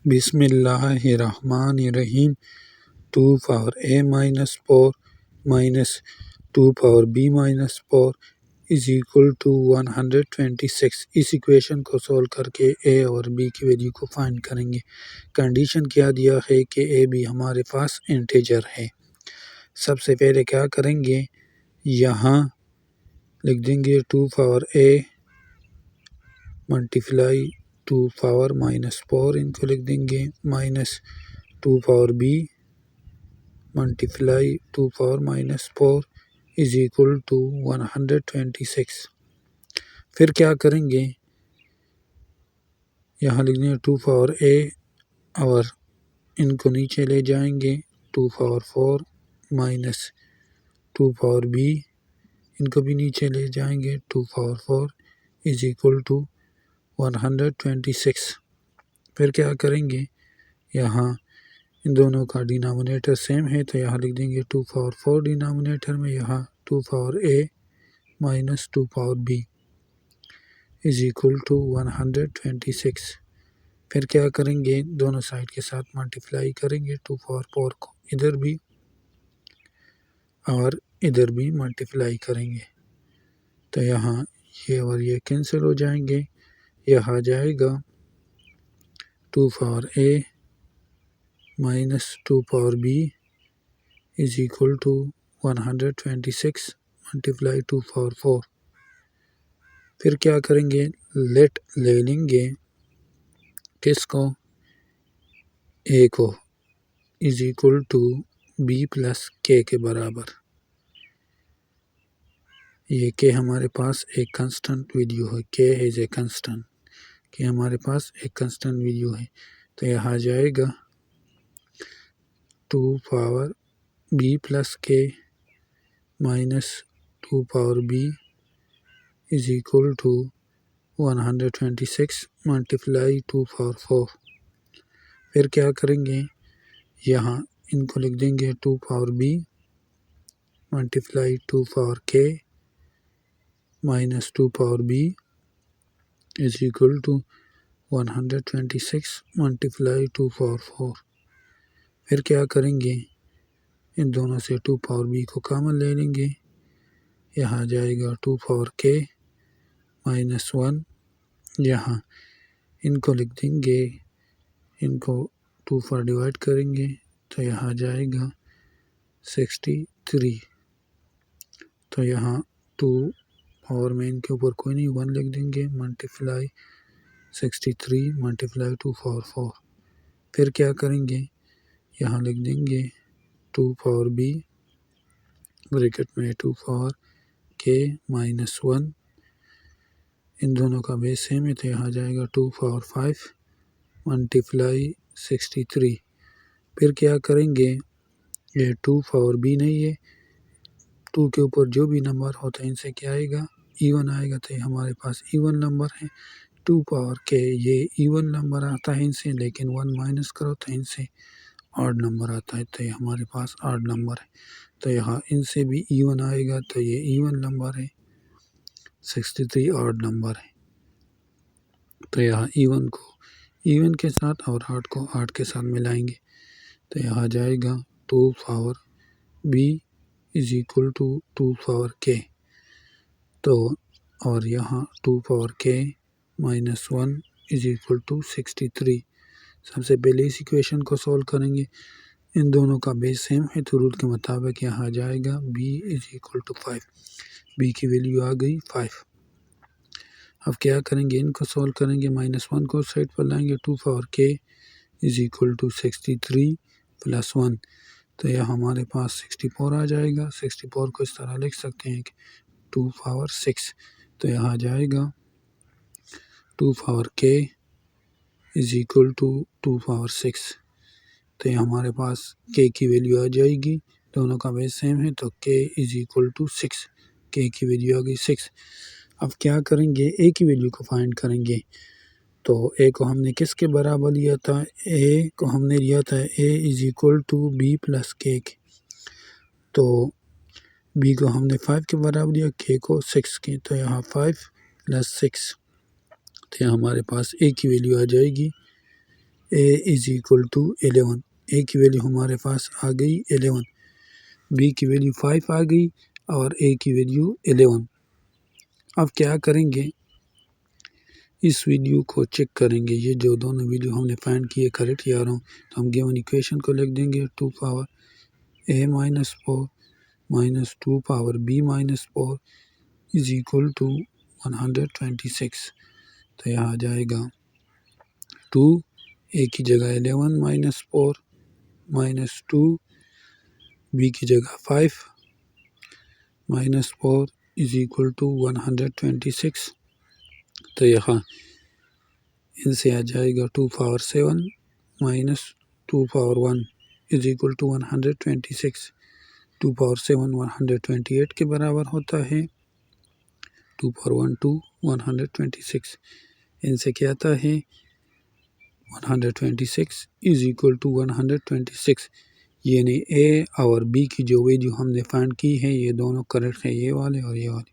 بسم اللہ الرحمن الرحیم 2 power a minus 4 minus 2 power b minus 4 is equal to 126۔ اس ایکویشن کو سولو کر کے a اور b کی ویلیو کو فائنڈ کریں گے۔ کنڈیشن کیا دیا ہے کہ a b ہمارے پاس انٹیجر ہے۔ سب سے پہلے کیا کریں گے، یہاں لکھ دیں گے 2 power a multiply 2 power minus 4، ان کو لکھ دیں گے minus 2 power b multiply 2 power minus 4 is equal to 126۔ پھر کیا کریں گے، یہاں لکھ دیں گے 2 power a اور ان کو نیچے لے جائیں گے 2 power 4 مائنس 2 power b، ان کو بھی نیچے لے جائیں گے 2 power 4 is equal to 126۔ پھر کیا کریں گے، یہاں ان دونوں کا ڈینامینیٹر سیم ہے تو یہاں لکھ دیں گے 2 power 4 ڈینامینیٹر میں، یہاں 2 power a minus 2 power b is equal to 126۔ پھر کیا کریں گے، دونوں سائڈ کے ساتھ ملٹیپلائی کریں گے 2 power 4 کو ادھر بھی اور ادھر بھی ملٹیپلائی کریں گے تو یہاں یہ اور یہ کینسل ہو جائیں گے، یہاں جائے گا 2 power a minus 2 power b is equal to 126 multiply 2 power 4۔ پھر کیا کریں گے، لیٹ لے لیں گے کس کو، a کو is equal to b plus k کے برابر۔ یہ k ہمارے پاس ایک کنسٹنٹ ویلیو ہے، k is a constant، کہ ہمارے پاس ایک کنسٹنٹ ویلیو ہے تو یہاں جائے گا 2 power b plus k minus 2 power b is equal to 126 multiply 2 power 4۔ پھر کیا کریں گے، یہاں ان کو لکھ دیں گے 2 power b multiply 2 power k minus 2 power b is equal to 126 multiply 2 power 4۔ پھر کیا کریں گے، ان دونوں سے 2 power b کو کامن لے لیں گے، یہاں جائے گا 2 power k مائنس 1، یہاں ان کو لکھ دیں گے، ان کو 2 پر ڈیوائڈ کریں گے تو یہاں جائے گا 63، تو یہاں 2 اور میں ان کے اوپر کوئی نہیں 1 لکھ دیں گے ملٹیپلائی 63 ملٹیپلائی 2 power 4۔ پھر کیا کریں گے، یہاں لکھ دیں گے 2 power b بریکٹ میں 2 power k مائنس 1، ان دونوں کا بیس سیم ہے تو یہاں جائے گا 2 power 5 ملٹیپلائی 63۔ پھر کیا کریں گے، یہ 2 power b نہیں ہے، 2 کے اوپر جو بھی نمبر ہوتا ہے ان سے کیا آئے گا، ایون آئے گا، تو یہ ہمارے پاس ایون نمبر ہے۔ 2 power k یہ ایون نمبر آتا ہے ان سے، لیکن 1 مائنس کرو تو ان سے آڈ نمبر آتا ہے تو یہ ہمارے پاس آڈ نمبر ہے، تو یہاں ان سے بھی ایون آئے گا تو یہ ایون نمبر ہے، 63 آڈ نمبر ہے تو یہاں ایون کو ایون کے ساتھ اور آڈ کو آڈ کے ساتھ ملائیں گے تو یہاں جائے گا 2 power b is equal to 2 power k، تو اور یہاں 2 power k minus 1 is equal to 63۔ سب سے پہلے اس ایکویشن کو سولو کریں گے، ان دونوں کا بیس سیم ہے تو رول کے مطابق یہاں جائے گا b is equal to 5، b کی ویلیو آ گئی 5۔ اب کیا کریں گے، ان کو سولو کریں گے، مائنس 1 کو سائڈ پر لائیں گے، 2 power k is equal to 63 plus 1، تو یہ ہمارے پاس 64 آ جائے گا۔ 64 کو اس طرح لکھ سکتے ہیں کہ 2 power 6، تو یہاں جائے گا 2 power k is equal to 2 power 6، تو یہ ہمارے پاس k کی ویلیو آ جائے گی، دونوں کا بیس سیم ہے تو k is equal to 6، k کی ویلیو آ گئی 6۔ اب کیا کریں گے، a کی ویلیو کو فائنڈ کریں گے، تو a کو ہم نے کس کے برابر لیا تھا، a کو ہم نے لیا تھا a is equal to b plus k کے، تو b کو ہم نے 5 کے برابر لیا، k کو 6 کے، تو یہاں 5 پلس 6، تو یہاں ہمارے پاس a کی ویلیو آ جائے گی اے از ایکول ٹو 11، اے کی ویلیو ہمارے پاس آ گئی 11، بی کی ویلیو 5 آ گئی اور اے کی ویلیو 11۔ اب کیا کریں گے، اس ویلیو کو چیک کریں گے، یہ جو دونوں ویلیو ہم نے فائنڈ کیے کریکٹ یا رانگ، تو ہم گیون ایکویشن کو لکھ دیں گے 2 power a minus 4 minus 2 power b minus 4 is equal to 126۔ تو یہاں آ جائے گا 2 اے کی جگہ 11 مائنس 4 مائنس 2 بی کی جگہ 5 مائنس 4 از ایکول ٹو 126۔ تو یہاں ان سے آ جائے گا 2 power 7 minus 2 power 1 is equal to 126۔ 2 power 7 128 کے برابر ہوتا ہے، 2 پاور 1 2 126۔ ان سے کیا آتا ہے 126 از ایکول ٹو 126، یعنی اے اور بی کی جو ویلیو ہم نے فائنڈ کی ہے یہ دونوں کریکٹ ہے، یہ والے اور یہ والے۔